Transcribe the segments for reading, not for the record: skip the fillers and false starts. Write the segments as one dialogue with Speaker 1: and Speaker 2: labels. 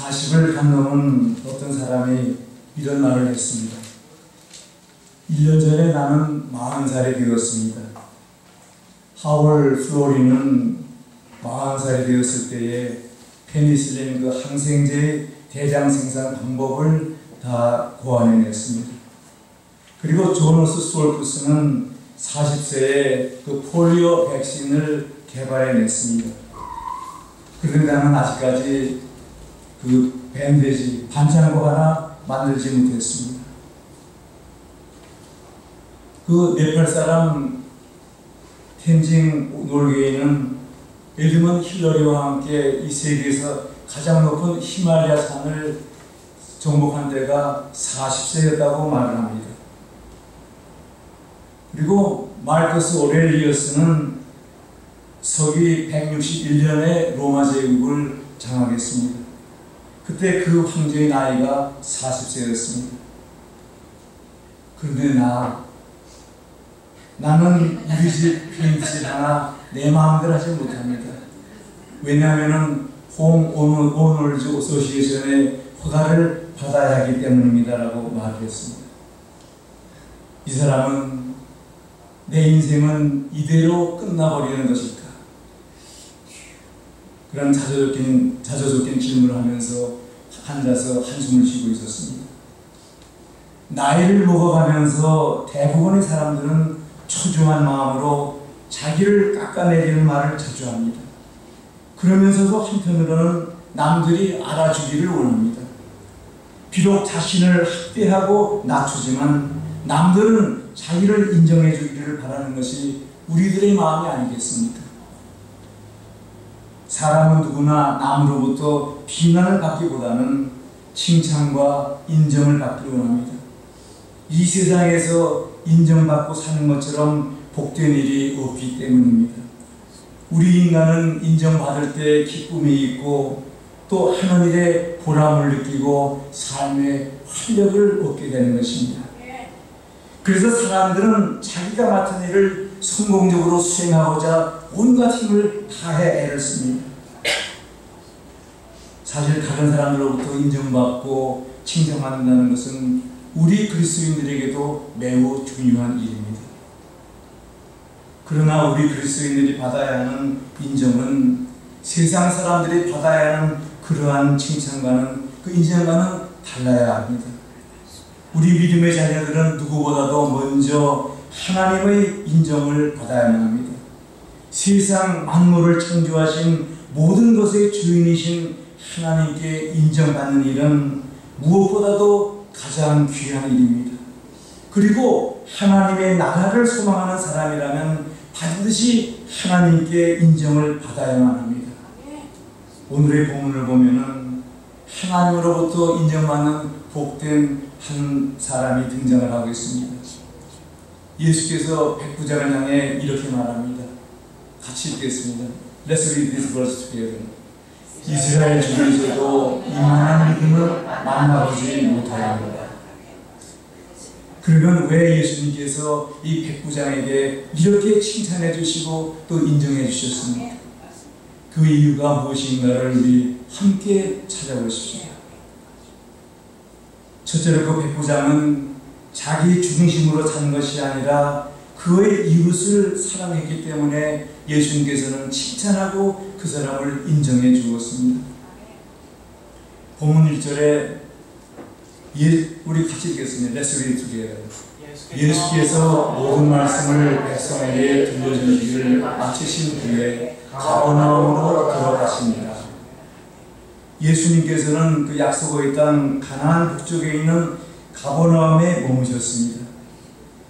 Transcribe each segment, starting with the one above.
Speaker 1: 40을 감넘은 어떤 사람이 이런 말을 했습니다. 1년 전에 나는 40살이 되었습니다. 하월 플로리는 40살이 되었을 때에 페니실린 그 항생제의 대량 생산 방법을 다 고안해냈습니다. 그리고 조너스 스톨프스는 40세에 그 폴리오 백신을 개발해냈습니다. 그런데 나는 아직까지 그 밴드지, 반창고 하나 만들지 못했습니다. 그 네팔 사람 텐징 노르웨이는 에드먼 힐러리와 함께 이 세계에서 가장 높은 히말라야 산을 정복한 때가 40세였다고 말을 합니다. 그리고 마르커스 오렐리어스는 서기 161년에 로마 제국을 장악했습니다. 그때 그 황제의 나이가 40세였습니다. 그런데 나는 우리 집 페인트칠 하나 내 마음대로 하지 못합니다. 왜냐하면 홈 오너즈 어소시에이션의 허가를 받아야 하기 때문입니다 라고 말을 했습니다. 이 사람은 내 인생은 이대로 끝나버리는 것일까? 그런 자조적인 질문을 하면서 앉아서 한숨을 쉬고 있었습니다. 나이를 먹어가면서 대부분의 사람들은 초조한 마음으로 자기를 깎아내리는 말을 자주 합니다. 그러면서도 한편으로는 남들이 알아주기를 원합니다. 비록 자신을 학대하고 낮추지만 남들은 자기를 인정해 주기를 바라는 것이 우리들의 마음이 아니겠습니까? 사람은 누구나 남으로부터 비난을 받기보다는 칭찬과 인정을 받기를 원합니다. 이 세상에서 인정받고 사는 것처럼 복된 일이 없기 때문입니다. 우리 인간은 인정받을 때 기쁨이 있고 또 하는 일에 보람을 느끼고 삶의 활력을 얻게 되는 것입니다. 그래서 사람들은 자기가 맡은 일을 성공적으로 수행하고자 온갖 힘을 다해 애를 씁니다. 사실 다른 사람들로부터 인정받고 칭찬받는다는 것은 우리 그리스도인들에게도 매우 중요한 일입니다. 그러나 우리 그리스도인들이 받아야 하는 인정은 세상 사람들이 받아야 하는 그러한 칭찬과는 그 인정과는 달라야 합니다. 우리 믿음의 자녀들은 누구보다도 먼저 하나님의 인정을 받아야만 합니다. 세상 만물을 창조하신 모든 것의 주인이신 하나님께 인정받는 일은 무엇보다도 가장 귀한 일입니다. 그리고 하나님의 나라를 소망하는 사람이라면 반드시 하나님께 인정을 받아야만 합니다. 오늘의 본문을 보면은 하나님으로부터 인정받는 복된 한 사람이 등장을 하고 있습니다. 예수께서 백부장을 향해 이렇게 말합니다. 같이 읽겠습니다. Let's read this verse together. 이스라엘 중에서도 이만한 믿음을 만나보지 못하였노라. 그러면 왜 예수님께서 이 백부장에게 이렇게 칭찬해 주시고 또 인정해 주셨습니까? 그 이유가 무엇인가를 우리 함께 찾아보십시오. 첫째로 그 백부장은 자기 중심으로 산 것이 아니라 그의 이웃을 사랑했기 때문에 예수님께서는 칭찬하고 그 사람을 인정해 주었습니다. 본문 1절에 우리 같이 읽겠습니다. Let's read together. 예수께서 모든 말씀을 백성에게 들려주시기를 마치신 후에 가버나움으로 들어가십니다. 예수님께서는 그 약속의 땅 가나안 북쪽에 있는 가버나움에 머무셨습니다.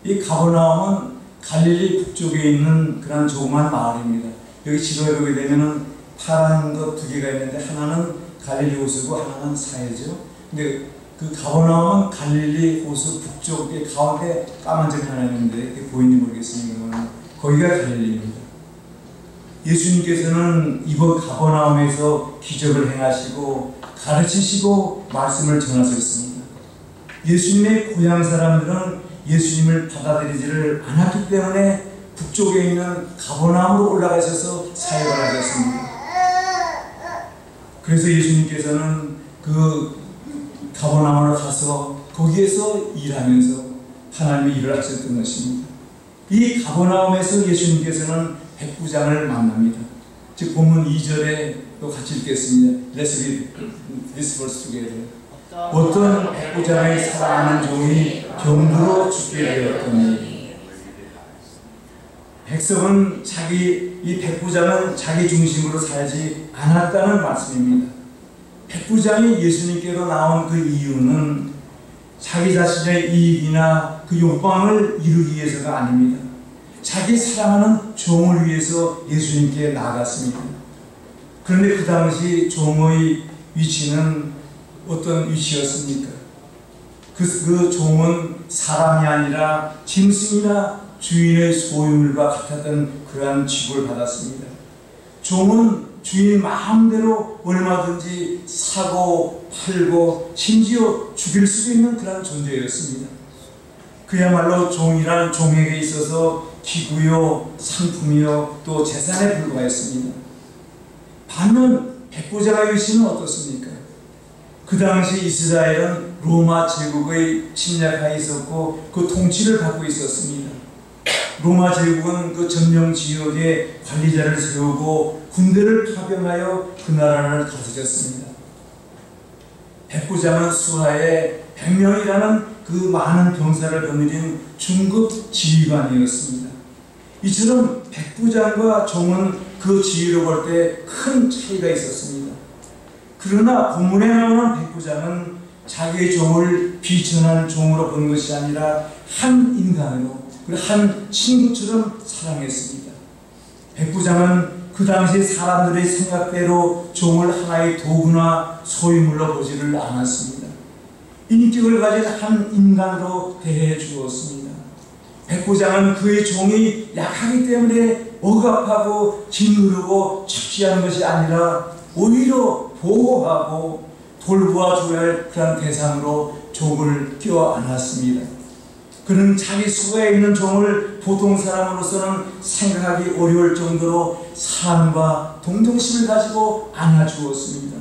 Speaker 1: 이 가버나움은 갈릴리 북쪽에 있는 그런 조그만 마을입니다. 여기 지도에 보게 되면은 파란 것 두 개가 있는데 하나는 갈릴리 호수고 하나는 사해죠. 근데 그 가버나움은 갈릴리 호수 북쪽에 가운데 까만 점이 하나 있는데 보이는지 모르겠습니다만 거기가 갈릴리입니다. 예수님께서는 이곳 가버나움에서 기적을 행하시고 가르치시고 말씀을 전하셨습니다. 예수님의 고향 사람들은 예수님을 받아들이지를 않았기 때문에 북쪽에 있는 가버나움으로 올라가셔서 사역을 하셨습니다. 그래서 예수님께서는 그 가버나움으로 가서 거기에서 일하면서 하나님의 일을 하셨던 것입니다. 이 가버나움에서 예수님께서는 백부장을 만납니다. 즉 본문 2절에 또 같이 읽겠습니다. Let's read this verse together. 어떤 백부장의 사랑하는 종이 병으로 죽게 되었더니. 백성은 이 백부장은 자기 중심으로 살지 않았다는 말씀입니다. 백부장이 예수님께로 나온 그 이유는 자기 자신의 이익이나 그 욕망을 이루기 위해서가 아닙니다. 자기 사랑하는 종을 위해서 예수님께 나아갔습니다. 그런데 그 당시 종의 위치는 어떤 위치였습니까? 그 종은 사람이 아니라 짐승이나 주인의 소유물과 같았던 그러한 취급을 받았습니다. 종은 주인 마음대로 얼마든지 사고 팔고 심지어 죽일 수 있는 그런 존재였습니다. 그야말로 종이란 종에게 있어서 기구요, 상품이요, 또 재산에 불과했습니다. 반면 백부장의 위치는 어떻습니까? 그 당시 이스라엘은 로마 제국의 침략하에 있었고 그 통치를 받고 있었습니다. 로마 제국은 그 점령 지역에 관리자를 세우고 군대를 파병하여 그 나라를 다스렸습니다. 백부장은 수하에 100명이라는 그 많은 병사를 거느린 중급 지휘관이었습니다. 이처럼 백부장과 종은 그 지위로 볼 때 큰 차이가 있었습니다. 그러나 본문에 나오는 백부장은 자기의 종을 비천한 종으로 본 것이 아니라 한 인간으로, 한 친구처럼 사랑했습니다. 백부장은 그 당시 사람들의 생각대로 종을 하나의 도구나 소유물로 보지를 않았습니다. 인격을 가진 한 인간으로 대해 주었습니다. 백부장은 그의 종이 약하기 때문에 억압하고 짓누르고 착취하는 것이 아니라 오히려 보호하고 돌보아줘야 할 그런 대상으로 종을 껴안았습니다. 그는 자기 수하에 있는 종을 보통 사람으로서는 생각하기 어려울 정도로 사랑과 동정심을 가지고 안아주었습니다.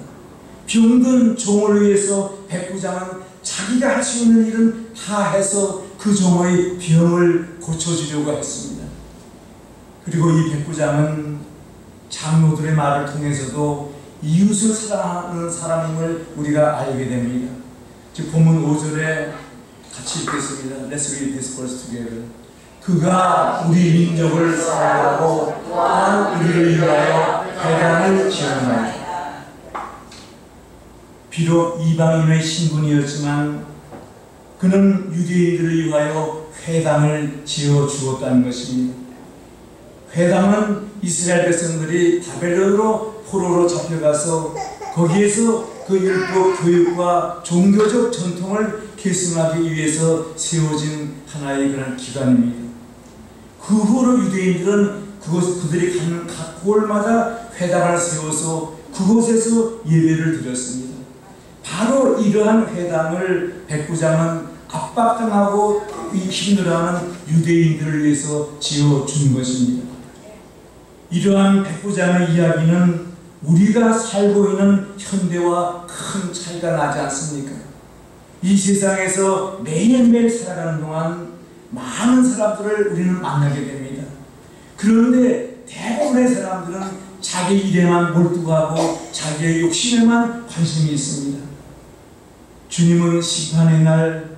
Speaker 1: 병든 종을 위해서 백부장은 자기가 할 수 있는 일은 다 해서 그 종의 병을 고쳐주려고 했습니다. 그리고 이 백부장은 장로들의 말을 통해서도 이웃을 사랑하는 사람임을 우리가 알게 됩니다. 즉 본문 5절에 같이 읽겠습니다. Let's read this verse together. 그가 우리 민족을 사랑하고 또한 우리를 위하여 회당을 지었나이다. 비록 이방인의 신분이었지만 그는 유대인들을 위하여 회당을 지어 주었다는 것입니다. 회당은 이스라엘 백성들이 바벨론으로 포로로 잡혀가서 거기에서 그 율법 교육과 종교적 전통을 계승하기 위해서 세워진 하나의 그런 기관입니다. 그 후로 유대인들은 그들이 가는 각 골마다 회당을 세워서 그곳에서 예배를 드렸습니다. 바로 이러한 회당을 백부장은 압박당하고 힘들어하는 유대인들을 위해서 지어준 것입니다. 이러한 백부장의 이야기는 우리가 살고 있는 현대와 큰 차이가 나지 않습니까? 이 세상에서 매일매일 살아가는 동안 많은 사람들을 우리는 만나게 됩니다. 그런데 대부분의 사람들은 자기 일에만 몰두하고 자기의 욕심에만 관심이 있습니다. 주님은 심판의 날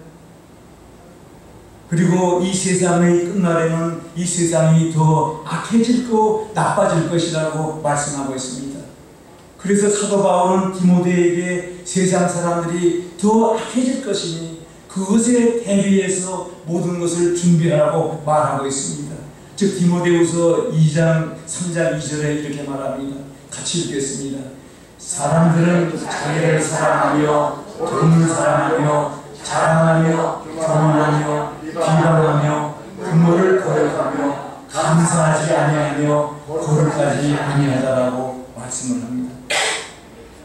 Speaker 1: 그리고 이 세상의 끝날에는 이 세상이 더 악해지고 나빠질 것이라고 말씀하고 있습니다. 그래서 사도 바울은 디모데에게 세상 사람들이 더 악해질 것이니 그것에 대비해서 모든 것을 준비하라고 말하고 있습니다. 즉 디모데후서 2장 3장 2절에 이렇게 말합니다. 같이 읽겠습니다. 사람들은 자기를 사랑하며 돕는 사랑하며 자랑하며 교만하며 비방하며 부모를 거역하며 감사하지 아니하며 거룩하지 아니하다라고 말씀을 합니다.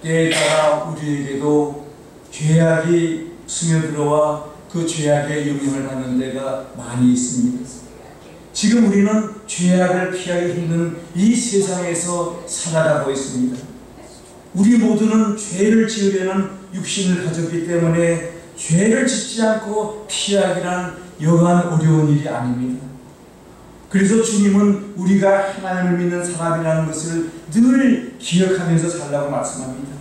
Speaker 1: 때에 따라 우리에게도 죄악이 스며들어와 그 죄악의 영향을 받는 데가 많이 있습니다. 지금 우리는 죄악을 피하기 힘든 이 세상에서 살아가고 있습니다. 우리 모두는 죄를 지으려는 육신을 가졌기 때문에 죄를 짓지 않고 피하기란 여간 어려운 일이 아닙니다. 그래서 주님은 우리가 하나님을 믿는 사람이라는 것을 늘 기억하면서 살라고 말씀합니다.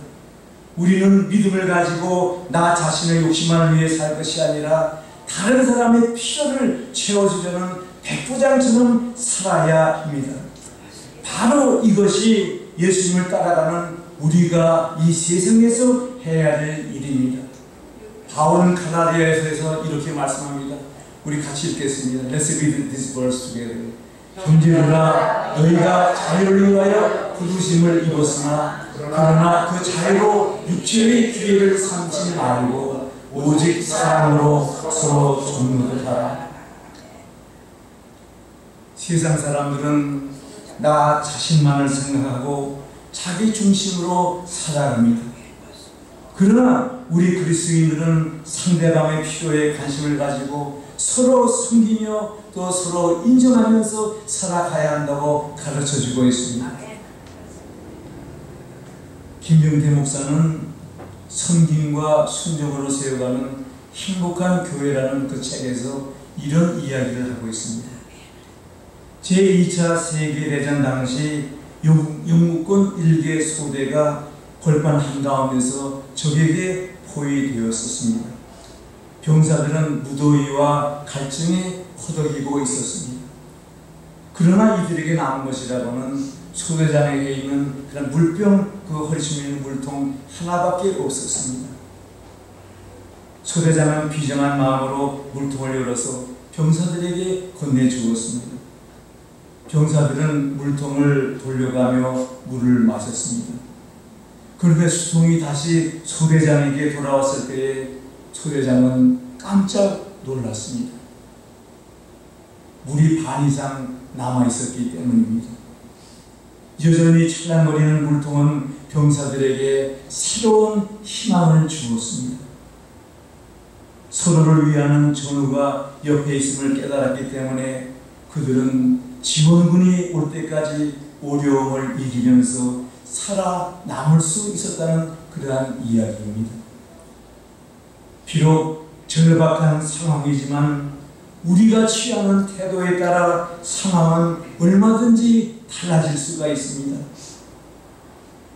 Speaker 1: 우리는 믿음을 가지고 나 자신의 욕심만을 위해 살 것이 아니라 다른 사람의 필요를 채워주려는 백부장처럼 살아야 합니다. 바로 이것이 예수님을 따라가는 우리가 이 세상에서 해야 될 일입니다. 바울은 갈라디아에서 이렇게 말씀합니다. 우리 같이 읽겠습니다. Let's read this verse together. 형제들아, 너희가 자유를 위하여 부르심을 입었으나 그러나 그 자유로 육체의 기회를 삼지 말고 오직 사랑으로 서로 돕는 듯하라. 세상 사람들은 나 자신만을 생각하고 자기 중심으로 살아갑니다. 그러나 우리 그리스도인들은 상대방의 필요에 관심을 가지고 서로 섬기며 또 서로 인정하면서 살아가야 한다고 가르쳐주고 있습니다. 김병태 목사는 섬김과 순종으로 세워가는 행복한 교회라는 그 책에서 이런 이야기를 하고 있습니다. 제2차 세계대전 당시 영국군 1개 소대가 벌판 한가운데서 적에게 포위되었었습니다. 병사들은 무더위와 갈증에 허덕이고 있었습니다. 그러나 이들에게 남은 것이라고는 소대장에게 있는 그런 물병, 그 허리춤에 있는 물통 하나밖에 없었습니다. 소대장은 비정한 마음으로 물통을 열어서 병사들에게 건네주었습니다. 병사들은 물통을 돌려가며 물을 마셨습니다. 그런데 수통이 다시 소대장에게 돌아왔을 때에 소대장은 깜짝 놀랐습니다. 물이 반 이상 남아있었기 때문입니다. 여전히 찰랑거리는 물통은 병사들에게 새로운 희망을 주었습니다. 서로를 위하는 전우가 옆에 있음을 깨달았기 때문에 그들은 지원군이 올 때까지 어려움을 이기면서 살아남을 수 있었다는 그러한 이야기입니다. 비록 절박한 상황이지만 우리가 취하는 태도에 따라 상황은 얼마든지 달라질 수가 있습니다.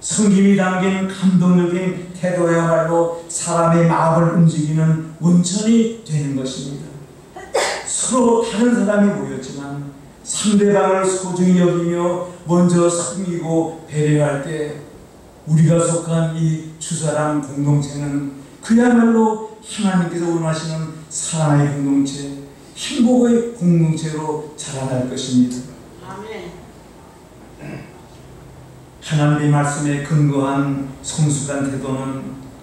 Speaker 1: 성김이 담긴 감동적인 태도야말로 사람의 마음을 움직이는 원천이 되는 것입니다. 서로 다른 사람이 모였지만 상대방을 소중히 여기며 먼저 섬기고 배려할 때 우리가 속한 이 주사람 공동체는 그야말로 하나님께서 원하시는 사랑의 공동체, 행복의 공동체로 자라날 것입니다. 아멘. 하나님의 말씀에 근거한 성숙한 태도는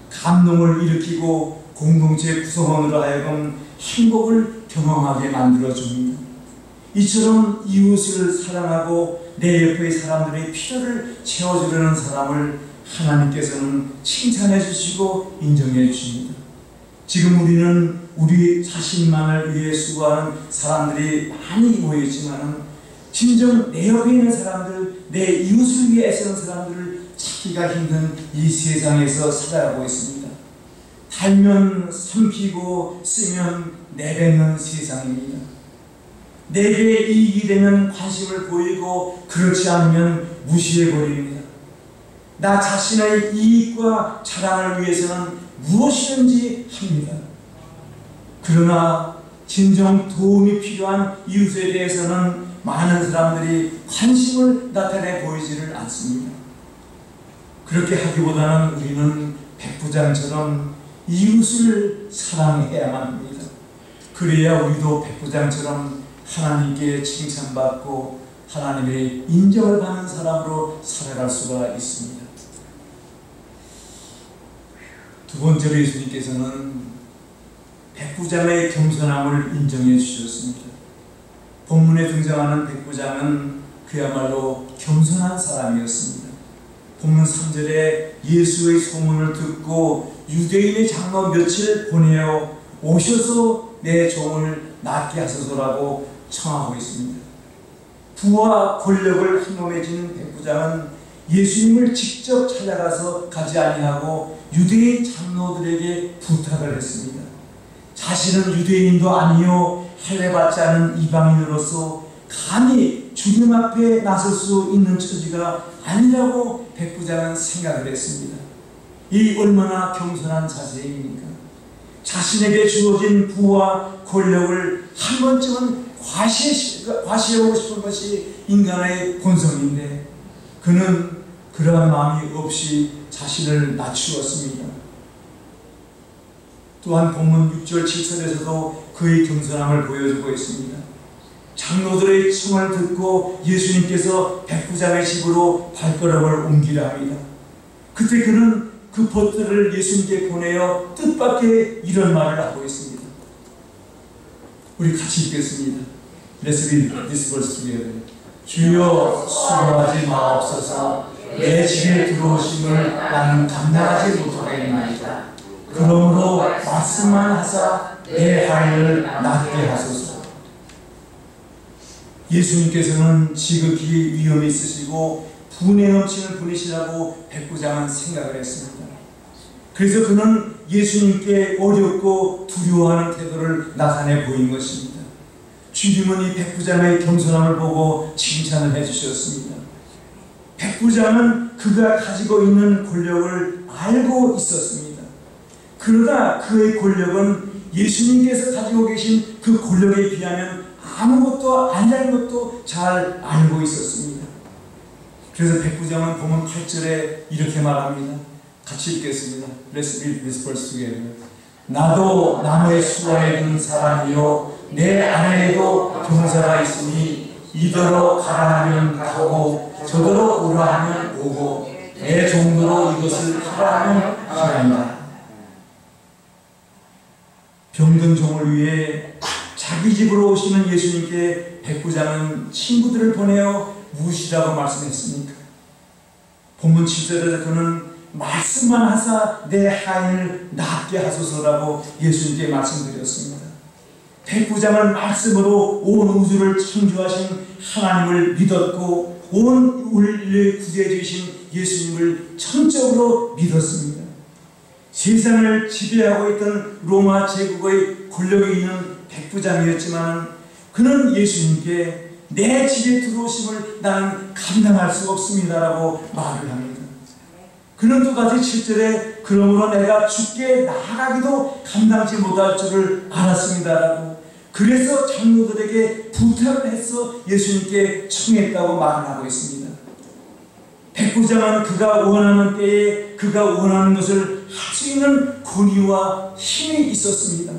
Speaker 1: 감동을 일으키고 공동체 구성원으로 하여금 행복을 경험하게 만들어줍니다. 이처럼 이웃을 사랑하고 내 옆의 사람들의 필요를 채워주려는 사람을 하나님께서는 칭찬해 주시고 인정해 주십니다. 지금 우리는 우리 자신만을 위해 수고하는 사람들이 많이 모여있지만 진정 내 옆에 있는 사람들, 내 이웃을 위해 애쓰는 사람들을 찾기가 힘든 이 세상에서 살아가고 있습니다. 달면 삼키고 쓰면 내뱉는 세상입니다. 내게 이익이 되면 관심을 보이고 그렇지 않으면 무시해버립니다. 나 자신의 이익과 자랑을 위해서는 무엇이든지 합니다. 그러나 진정 도움이 필요한 이웃에 대해서는 많은 사람들이 관심을 나타내 보이지를 않습니다. 그렇게 하기보다는 우리는 백부장처럼 이웃을 사랑해야만 합니다. 그래야 우리도 백부장처럼 하나님께 칭찬받고 하나님의 인정을 받는 사람으로 살아갈 수가 있습니다. 두 번째로 예수님께서는 백부장의 겸손함을 인정해 주셨습니다. 본문에 등장하는 백부장은 그야말로 겸손한 사람이었습니다. 본문 3절에 예수의 소문을 듣고 유대인의 장로 며칠 보내어 오셔서 내 종을 낫게 하소서라고 청하고 있습니다. 부와 권력을 한몸에 지닌 백부장은 예수님을 직접 찾아가서 가지 아니하고 유대인 장로들에게 부탁을 했습니다. 자신은 유대인도 아니요 할례받지 않은 이방인으로서 감히 주님 앞에 나설 수 있는 처지가 아니라고 백부장은 생각을 했습니다. 이 얼마나 겸손한 자세입니까? 자신에게 주어진 부와 권력을 한 번쯤은 과시하고 싶은 것이 인간의 본성인데 그는 그러한 마음이 없이 자신을 낮추었습니다. 또한 본문 6절 7절에서도 그의 겸손함을 보여주고 있습니다. 장로들의 청을 듣고 예수님께서 백부장의 집으로 발걸음을 옮기려 합니다. 그때 그는 그 벗들을 예수님께 보내어 뜻밖의 이런 말을 하고 있습니다. 우리 같이 읽겠습니다. Let's read this verse together. 주여 수고하지 마옵소서. 내 집에 들어오심을 나는 감당하지 못하겠나이다. 그러므로 말씀만 하사 내 하인을 낫게 하소서. 예수님께서는 지극히 위험이 있으시고 분에 넘치는 분이시라고 백부장은 생각을 했습니다. 그래서 그는 예수님께 어렵고 두려워하는 태도를 나타내 보인 것입니다. 주님은 이 백부장의 겸손함을 보고 칭찬을 해주셨습니다. 백부장은 그가 가지고 있는 권력을 알고 있었습니다. 그러나 그의 권력은 예수님께서 가지고 계신 그 권력에 비하면 아무것도 아니라는 것도 잘 알고 있었습니다. 그래서 백부장은 본문 8절에 이렇게 말합니다. 같이 읽겠습니다. Let's read this verse together. 나도 나무의 수완에 든 사람이요 내 안에도 경사가 있으니 이더러 가라 하면 가고 저더러 오라 하면 오고 내 종로로 이것을 하라 하면 하나이다. 병든 종을 위해 자기 집으로 오시는 예수님께 백부장은 친구들을 보내어 무엇이라고 말씀했습니까? 본문 7절에서 그는 말씀만 하사 내 하인을 낫게 하소서라고 예수님께 말씀드렸습니다. 백부장은 말씀으로 온 우주를 창조하신 하나님을 믿었고 온 인류를 구제해 주신 예수님을 전적으로 믿었습니다. 세상을 지배하고 있던 로마 제국의 권력이 있는 백부장이었지만 그는 예수님께 내 집에 들어오심을 나는 감당할 수 없습니다라고 말을 합니다. 그는 또다시 7절에 그러므로 내가 주께 나아가기도 감당치 못할 줄을 알았습니다라고 그래서 장로들에게 부탁을 해서 예수님께 청했다고 말을 하고 있습니다. 백부장은 그가 원하는 때에 그가 원하는 것을 할 수 있는 권위와 힘이 있었습니다.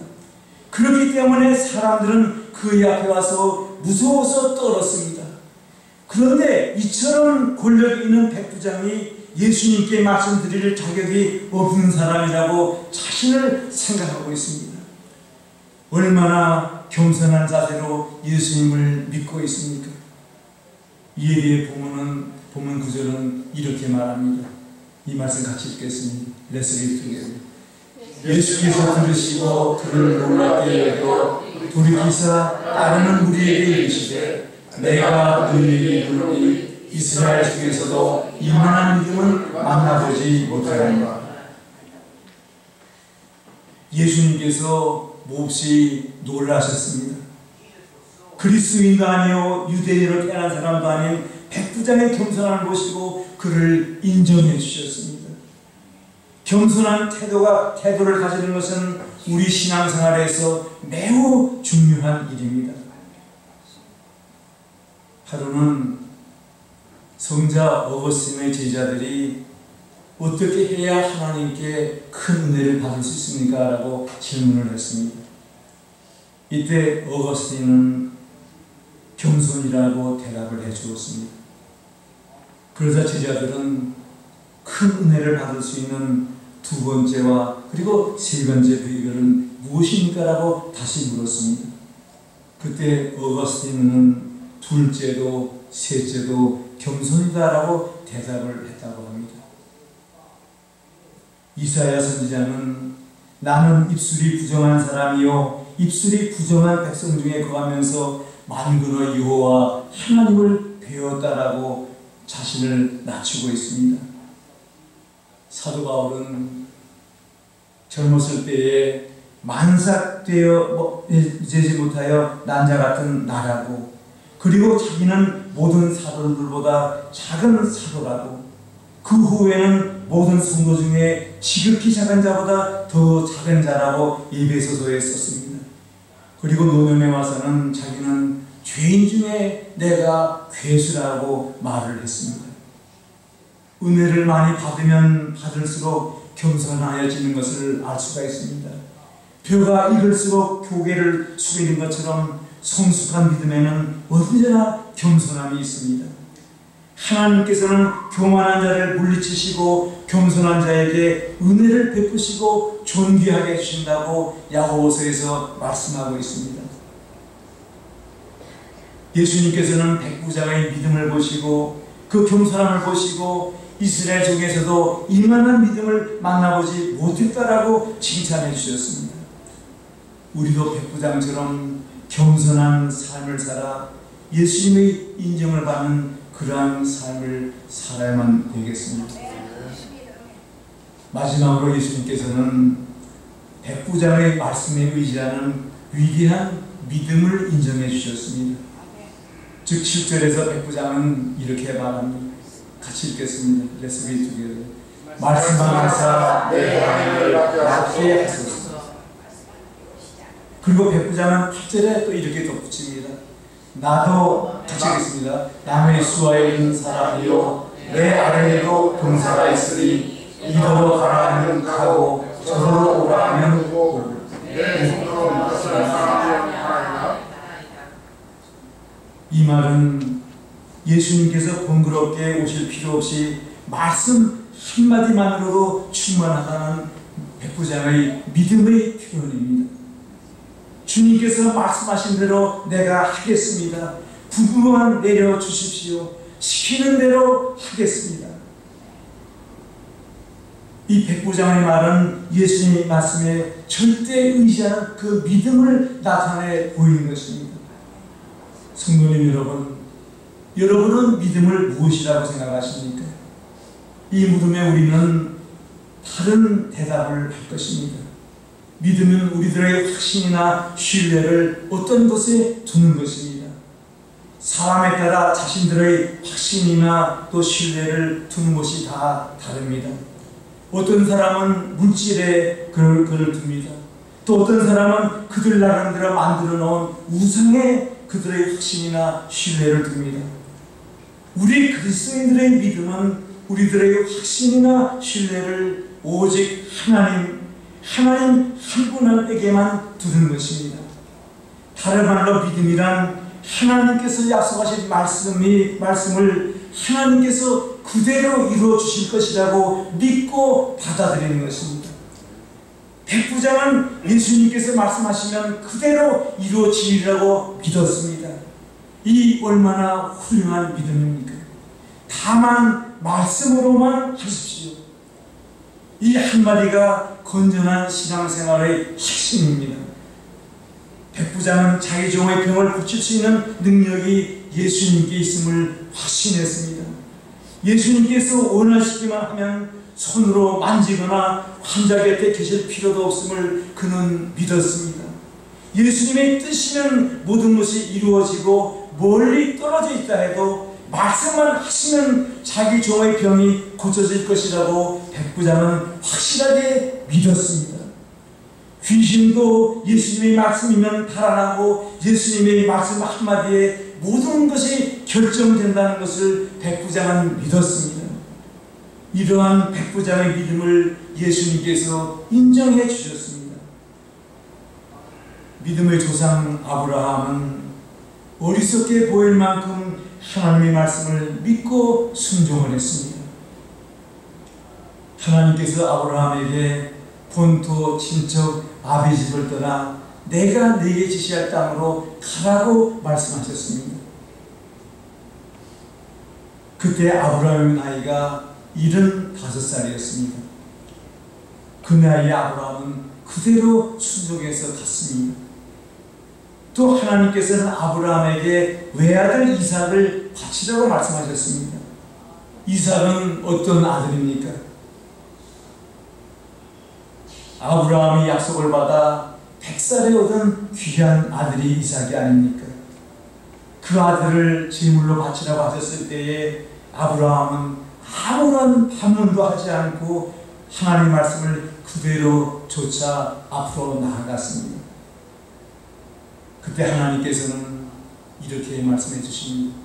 Speaker 1: 그렇기 때문에 사람들은 그의 앞에 와서 무서워서 떨었습니다. 그런데 이처럼 권력이 있는 백부장이 예수님께 말씀드릴 자격이 없는 사람이라고 자신을 생각하고 있습니다. 얼마나 겸손한 자세로 예수님을 믿고 있습니까? 이에 대해 본문 9절은 이렇게 말합니다. 이 말씀 같이 읽겠습니다. Let's read together. 예수께서 들으시고 그를 놀랍게 여겨 돌이키사 따르는 무리에게 이르시되 내가 너희에게 이르노니 이스라엘 중에서도 이만한 믿음을 만나보지 못하였노라. 예수님께서 몹시 놀라셨습니다. 그리스도인도 아니요 유대인으로 태어난 사람도 아닌 백부장의 겸손함을 보시고 그를 인정해 주셨습니다. 겸손한 태도를 가지는 것은 우리 신앙생활에서 매우 중요한 일입니다. 하루는 성자 어거스틴의 제자들이 어떻게 해야 하나님께 큰 은혜를 받을 수 있습니까? 라고 질문을 했습니다. 이때 어거스틴은 겸손이라고 대답을 해주었습니다. 그러자 제자들은 큰 은혜를 받을 수 있는 두 번째와 그리고 세 번째 비결은 무엇입니까? 라고 다시 물었습니다. 그때 어거스틴은 둘째도 셋째도 겸손이다라고 대답을 했다고 합니다. 이사야 선지자는 나는 입술이 부정한 사람이요 입술이 부정한 백성 중에 거하면서 만군의 여호와 하나님을 배웠다라고 자신을 낮추고 있습니다. 사도 바울은 젊었을 때에 만삭되어 되지 못하여 난자 같은 나라고, 그리고 자기는 모든 사도들보다 작은 사도라고, 그 후에는 모든 성도 중에 지극히 작은 자보다 더 작은 자라고 에베소서에 썼습니다. 그리고 노년에 와서는 자기는 죄인 중에 내가 괴수라고 말을 했습니다. 은혜를 많이 받으면 받을수록 겸손하여지는 것을 알 수가 있습니다. 벼가 익을수록 교계를 숙이는 것처럼 성숙한 믿음에는 언제나 겸손함이 있습니다. 하나님께서는 교만한 자를 물리치시고 겸손한 자에게 은혜를 베푸시고 존귀하게 해주신다고 야고보서에서 말씀하고 있습니다. 예수님께서는 백부장의 믿음을 보시고 그 겸손함을 보시고 이스라엘 중에서도 이만한 믿음을 만나보지 못했다라고 칭찬해 주셨습니다. 우리도 백부장처럼 겸손한 삶을 살아 예수님의 인정을 받는 그러한 삶을 살아야만 되겠습니다. 마지막으로 예수님께서는 백부장의 말씀에 의지하는 위대한 믿음을 인정해 주셨습니다. 즉 7절에서 백부장은 이렇게 말합니다. 같이 읽겠습니다. Let's read together. 말씀하사 내 양을 낫게 하소서. 그리고 백부장은 8절에 또 이렇게 덧붙입니다. 나도 같이 읽겠습니다. 남의 수하에 있는 사람이요 내 아래에도 동사가 있으니 이더러 가라 하면 가고 저더러 오라 하면 오고 내 손으로 무엇을 하라. 이 말은 예수님께서 번거롭게 오실 필요 없이 말씀 한마디만으로도 충만하다는 백부장의 믿음의 표현입니다. 주님께서 말씀하신 대로 내가 하겠습니다. 부부만 내려주십시오. 시키는 대로 하겠습니다. 이 백부장의 말은 예수님의 말씀에 절대 의지하는 그 믿음을 나타내 보이는 것입니다. 성도님 여러분, 여러분은 믿음을 무엇이라고 생각하십니까? 이 물음에 우리는 다른 대답을 할 것입니다. 믿음은 우리들의 확신이나 신뢰를 어떤 것에 두는 것입니다. 사람에 따라 자신들의 확신이나 또 신뢰를 두는 것이 다 다릅니다. 어떤 사람은 물질에 그를 둡니다. 또 어떤 사람은 그들 나름대로 만들어 놓은 우상에 그들의 확신이나 신뢰를 둡니다. 우리 그리스도인들의 믿음은 우리들의 확신이나 신뢰를 오직 하나님 한 분에게만 두는 것입니다. 다른 말로 믿음이란 하나님께서 약속하신 말씀을 하나님께서 그대로 이루어 주실 것이라고 믿고 받아들이는 것입니다. 백부장은 예수님께서 말씀하시면 그대로 이루어지리라고 믿었습니다. 이 얼마나 훌륭한 믿음입니까? 다만 말씀으로만 하십시오. 이 한마디가 건전한 신앙생활의 핵심입니다. 백부장은 자기 종의 병을 고칠 수 있는 능력이 예수님께 있음을 확신했습니다. 예수님께서 원하시기만 하면 손으로 만지거나 환자 곁에 계실 필요도 없음을 그는 믿었습니다. 예수님의 뜻이면 모든 것이 이루어지고 멀리 떨어져 있다 해도 말씀만 하시면 자기 종의 병이 고쳐질 것이라고 백부장은 확실하게 믿었습니다. 귀신도 예수님의 말씀이면 달아나고 예수님의 말씀 한마디에 모든 것이 결정된다는 것을 백부장은 믿었습니다. 이러한 백부장의 믿음을 예수님께서 인정해 주셨습니다. 믿음의 조상 아브라함은 어리석게 보일 만큼 하나님의 말씀을 믿고 순종을 했습니다. 하나님께서 아브라함에게 본토 친척 아비 집을 떠나 내가 네게 지시할 땅으로 가라고 말씀하셨습니다. 그때 아브라함의 나이가 75살이었습니다. 그 나이에 아브라함은 그대로 순종해서 갔습니다. 또 하나님께서는 아브라함에게 외아들 이삭을 바치라고 말씀하셨습니다. 이삭은 어떤 아들입니까? 아브라함이 약속을 받아 100살에 얻은 귀한 아들이 이삭이 아닙니까? 그 아들을 제물로 바치라고 하셨을 때에 아브라함은 아무런 반문도 하지 않고 하나님의 말씀을 그대로 쫓아 앞으로 나아갔습니다. 그때 하나님께서는 이렇게 말씀해 주십니다.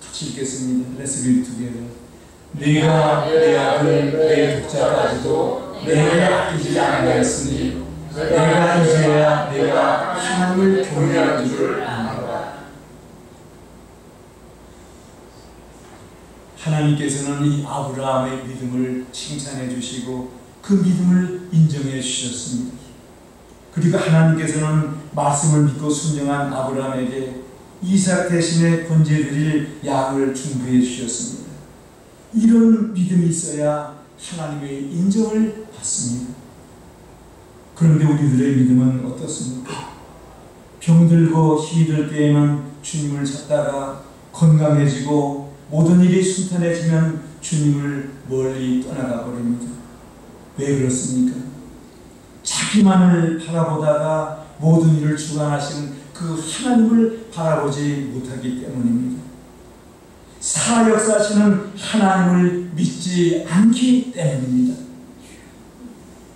Speaker 1: 같이 읽겠습니다. Let's read together. 네가 내 아들 내 독자까지도 내게 아끼지 아니하였으니 내가 이제야 내가 하나님을 경외하는 줄 아노라. 하나님께서는 이 아브라함의 믿음을 칭찬해 주시고 그 믿음을 인정해 주셨습니다. 그리고 하나님께서는 말씀을 믿고 순종한 아브라함에게 이삭 대신에 번제드릴 양을 준비해 주셨습니다. 이런 믿음이 있어야 하나님의 인정을 받습니다. 그런데 우리들의 믿음은 어떻습니까? 병들고 힘이 들 때에는 주님을 찾다가 건강해지고 모든 일이 순탄해지면 주님을 멀리 떠나가 버립니다. 왜 그렇습니까? 자기만을 바라보다가 모든 일을 주관하시는 그 하나님을 바라보지 못하기 때문입니다. 역사하시는 하나님을 믿지 않기 때문입니다.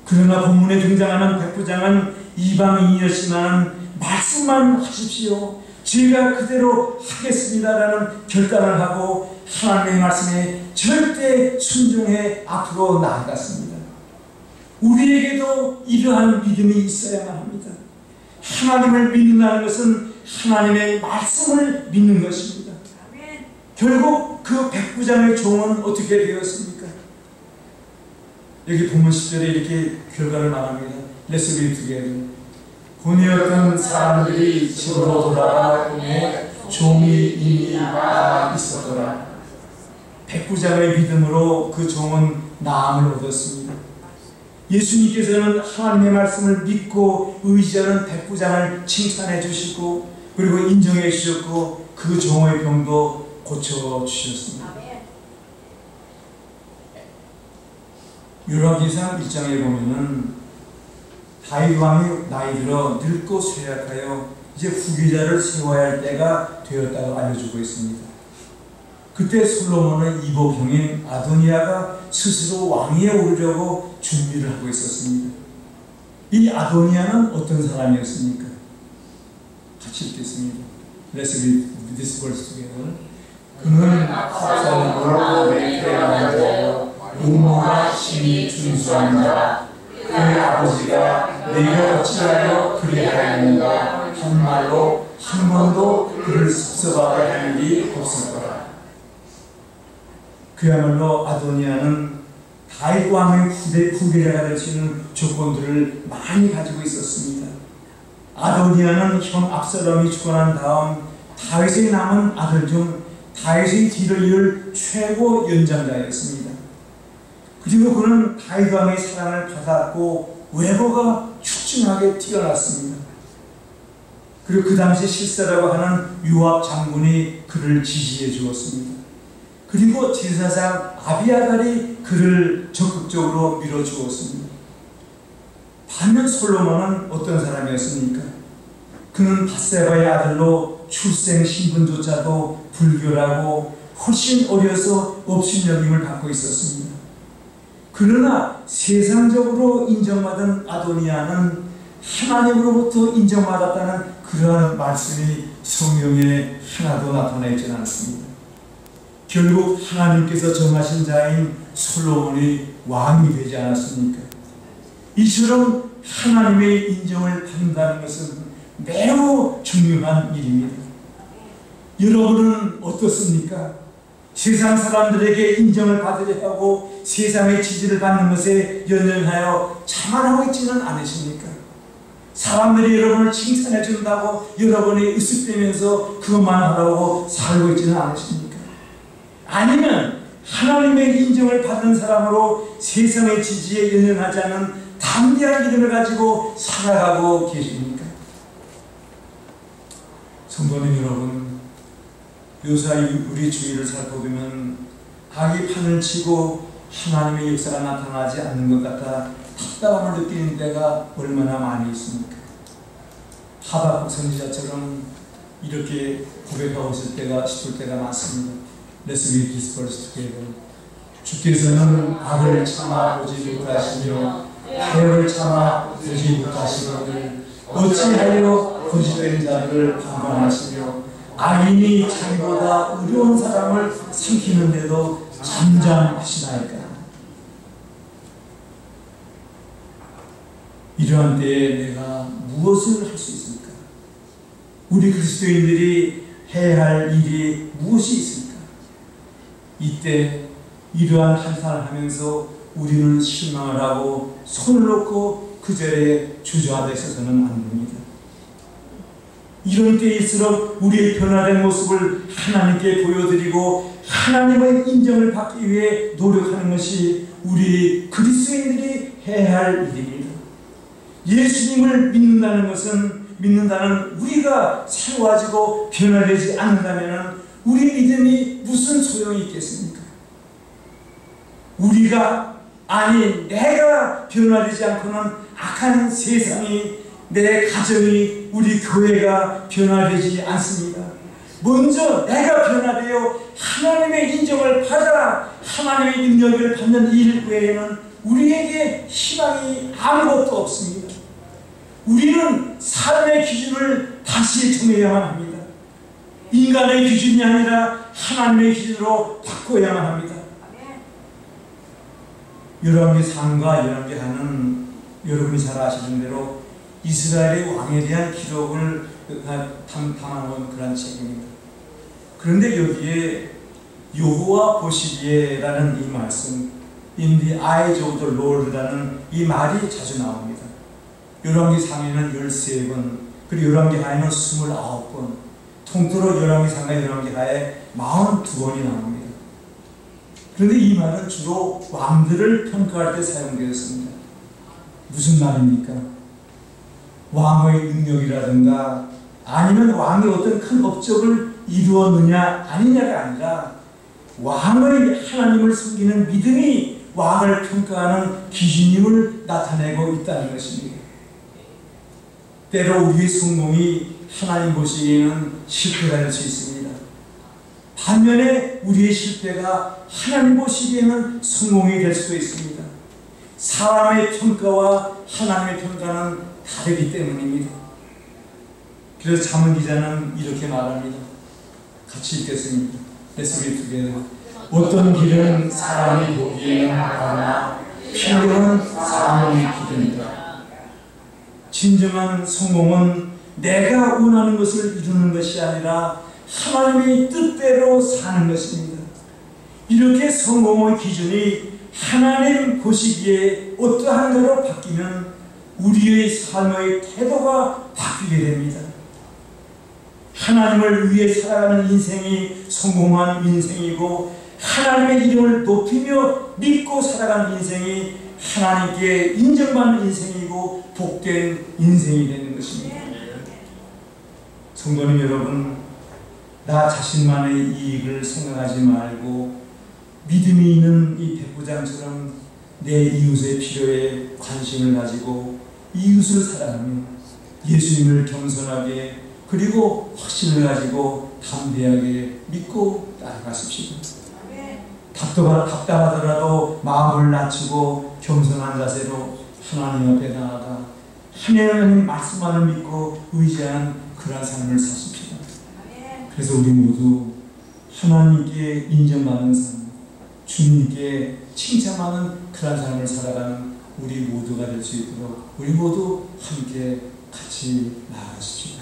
Speaker 1: 그러나 본문에 등장하는 백부장은 이방인이었지만 말씀만 하십시오. 제가 그대로 하겠습니다라는 결단을 하고 하나님의 말씀에 절대 순종해 앞으로 나아갔습니다. 우리에게도 이러한 믿음이 있어야만 합니다. 하나님을 믿는다는 것은 하나님의 말씀을 믿는 것입니다. 결국 그 백부장의 종은 어떻게 되었습니까? 여기 본문 10절에 이렇게 결과를 말합니다. Let's read together. 본이 어떤 사람들이 집으로 돌아가 보매 종이 이미 나아 있었더라. 백부장의 믿음으로 그 종은 나음을 얻었습니다. 예수님께서는 하나님의 말씀을 믿고 의지하는 백부장을 칭찬해 주시고 그리고 인정해 주셨고 그 종의 병도 고쳐주셨습니다. 율법기상 1장에 보면은 다윗 왕이 나이 들어 늙고 쇠약하여 이제 후계자를 세워야 할 때가 되었다고 알려주고 있습니다. 그때 솔로몬의 이복형인 아도니아가 스스로 왕위에 오르려고 준비를 하고 있었습니다. 이 아도니아는 어떤 사람이었습니까? 같이 읽겠습니다. Let's read this verse together. 그는 압살롬으로 메테라는 자요 음모나 심히 준수한 자 그의 아버지가 네가 어찌하여 그리하였는가 한 말로 한 번도 그를 섭섭하게 할 일이 없을 거라. 그야말로 아도니아는 다윗 왕의 후계자가 될 수 있는 조건들을 많이 가지고 있었습니다. 아도니아는 형 압살롬이 죽고 난 다음 다윗의 남은 아들 중 다윗의 뒤를 이을 최고 연장자였습니다. 그리고 그는 다윗 왕의 사랑을 받았고 외모가 흉증하게 뛰어났습니다. 그리고 그 당시 실세라고 하는 요압 장군이 그를 지지해 주었습니다. 그리고 제사장 아비아달이 그를 적극적으로 밀어주었습니다. 반면 솔로몬은 어떤 사람이었습니까? 그는 밧세바의 아들로 출생 신분조차도 불결하고 훨씬 어려서 업신여김을 받고 있었습니다. 그러나 세상적으로 인정받은 아도니아는 하나님으로부터 인정받았다는 그러한 말씀이 성경에 하나도 나타나 있지는 않습니다. 결국 하나님께서 정하신 자인 솔로몬이 왕이 되지 않았습니까? 이처럼 하나님의 인정을 받는다는 것은 매우 중요한 일입니다. 여러분은 어떻습니까? 세상 사람들에게 인정을 받으려 하고 세상의 지지를 받는 것에 연연하여 자만하고 있지는 않으십니까? 사람들이 여러분을 칭찬해 준다고 여러분이 으쓱대면서 그것만 하라고 살고 있지는 않으십니까? 아니면 하나님의 인정을 받은 사람으로 세상의 지지에 연연하지 않은 담대한 믿음을 가지고 살아가고 계십니까? 성도님 여러분, 요사이 우리 주위를 살펴보면 악이 판을 치고 하나님의 역사가 나타나지 않는 것 같아 답답함을 느끼는 때가 얼마나 많이 있습니까? 하박국 선지자처럼 이렇게 고백하고 싶을 때가 많습니다. Let's read this verse together. 주께서는 악을 참아 보지 못하시며 해를 참아 보지 못하시거늘 어찌하여 거짓된 자들을 방관하시며 악인이 자기보다 의로운 사람을 삼키는데도 잠잠하시나이까. 이러한 때에 내가 무엇을 할 수 있습니까? 우리 그리스도인들이 해야 할 일이 무엇이 있습니까? 이때 이러한 한탄을 하면서 우리는 실망을 하고 손을 놓고 그 자리에 주저하다 있어서는 안 됩니다. 이런 때일수록 우리의 변화된 모습을 하나님께 보여드리고 하나님의 인정을 받기 위해 노력하는 것이 우리 그리스도인들이 해야 할 일입니다. 예수님을 믿는다는 우리가 새로워지고 변화되지 않는다면 우리 믿음이 무슨 소용이 있겠습니까? 내가 변화되지 않고는 악한 세상이, 내 가정이, 우리 교회가 변화되지 않습니다. 먼저 내가 변화되어 하나님의 인정을 받아 하나님의 능력을 받는 일 외에는 우리에게 희망이 아무것도 없습니다. 우리는 삶의 기준을 다시 정해야만 합니다. 인간의 기준이 아니라 하나님의 기준으로 바꿔야만 합니다. 열왕기상과 열왕기하는 여러분이 잘 아시는 대로 이스라엘의 왕에 대한 기록을 담아놓은 그런 책입니다. 그런데 여기에 여호와 보시기에라는 이 말씀, In the eyes of the Lord라는 이 말이 자주 나옵니다. 열왕기상에는 13번, 그리고 열왕기하에는 29번, 통틀어 열왕기상과 열왕기하에 42번이 나옵니다. 그런데 이 말은 주로 왕들을 평가할 때 사용되었습니다. 무슨 말입니까? 왕의 능력이라든가 아니면 왕이 어떤 큰 업적을 이루었느냐 아니냐가 아니라 왕의 하나님을 섬기는 믿음이 왕을 평가하는 기준임을 나타내고 있다는 것입니다. 때로 우리의 성공이 하나님 보시기에는 실패가 될 수 있습니다. 반면에 우리의 실패가 하나님 보시기에는 성공이 될 수도 있습니다. 사람의 평가와 하나님의 평가는 다르기 때문입니다. 그래서 잠언 기자는 이렇게 말합니다. 같이 읽겠습니다. Let's read together. 어떤 길은 사람이 보기에는 바르나 필요는 사람의 길입니다. 진정한 성공은 내가 원하는 것을 이루는 것이 아니라 하나님의 뜻대로 사는 것입니다. 이렇게 성공의 기준이 하나님 보시기에 어떠한 거로 바뀌면 우리의 삶의 태도가 바뀌게 됩니다. 하나님을 위해 살아가는 인생이 성공한 인생이고 하나님의 이름을 높이며 믿고 살아가는 인생이 하나님께 인정받는 인생이고 복된 인생이 되는 것입니다. 성도님 여러분, 나 자신만의 이익을 생각하지 말고 믿음이 있는 이 백부장처럼 내 이웃의 필요에 관심을 가지고 이웃을 사랑하며 예수님을 겸손하게 그리고 확신을 가지고 담대하게 믿고 따라가십시오. 답답하더라도 마음을 낮추고 겸손한 자세로 하나님 앞에 나아가 하나님 말씀만을 믿고 의지하는 그런 삶을 사십시오. 그래서 우리 모두 하나님께 인정받는 삶, 주님께 칭찬받는 그런 삶을 살아가는 우리 모두가 될 수 있도록 우리 모두 함께 같이 나아가십시오.